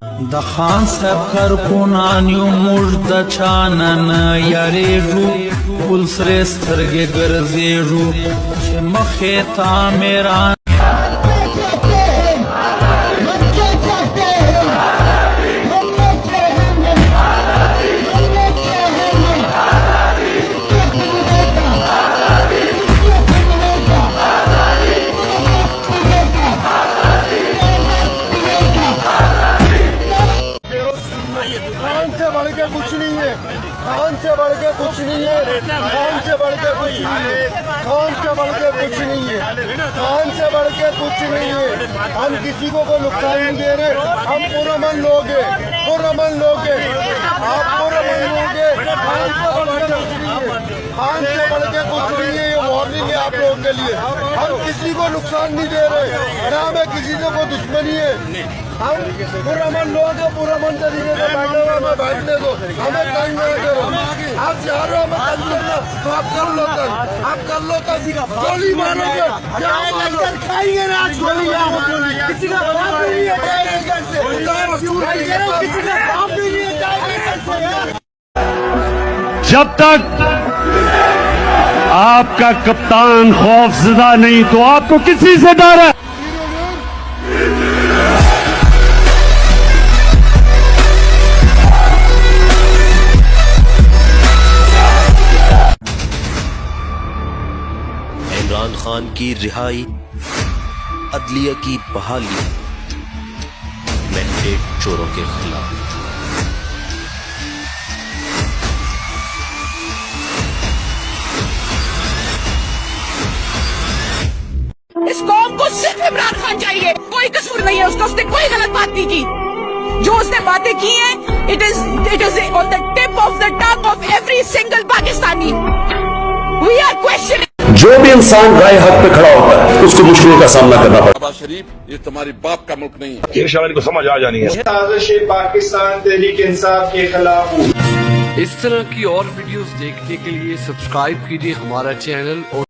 दखान सफर कुनान्यू मुर्द चानन यारेजू पुलसरे स्तरगे गर्जेजू मखे तामेरा खान से बढ़ के कुछ नहीं है, खान से बढ़ के कुछ नहीं है, खान से बढ़ के कुछ नहीं है, खान से बढ़ के कुछ नहीं है, खान से बढ़ के कुछ नहीं है। हम किसी को कोई नुकसान नहीं दे रहे, हम पुरअमन लोग हैं, पुरअमन लोग हैं, आप पुरअमन लोग हैं। खान से बढ़ के कुछ नहीं है, खान से बढ़ के कुछ नहीं है। ये वार्निंग है आप लोगों के लिए। हम किसी को नुकसान नहीं दे रहे, और हमें किसी से कोई दुश्मनी है। हम पुरअमन लोग हैं, पुरअमन तरीके से बैठे हुए हमें बैठने दो, हमें कहीं नहीं करो। आप चाह रहे हो हमें कर लेना तो आप कर लो, कर आप कर लो, कर गोली मारोगे खाएंगे ना, गोली किसी का बाप नहीं है, किसी का बाप नहीं है। जब तक आपका कप्तान खौफजदा नहीं तो आपको किसी से डर है। इमरान खान की रिहाई, अदलिया की बहाली, मैंडेट चोरों के खिलाफ। इस कौम को सिर्फ इमरान खान चाहिए, कोई कसूर नहीं है उसका, उसने कोई गलत बात नहीं की। जो उसने बातें की हैं, it is on the tip of the tongue of every single Pakistani. We are questioning. जो भी इंसान राय हक पे खड़ा होता है उसको मुश्किलों का सामना करना पड़ता है। नवाज शरीफ ये तुम्हारी बाप का मुल्क नहीं है, इंशाअल्लाह इनको समझ आ जानी है। साजिश पाकिस्तान तहरीक इंसाफ के खिलाफ। इस तरह की और वीडियोस देखने के लिए सब्सक्राइब कीजिए हमारा चैनल और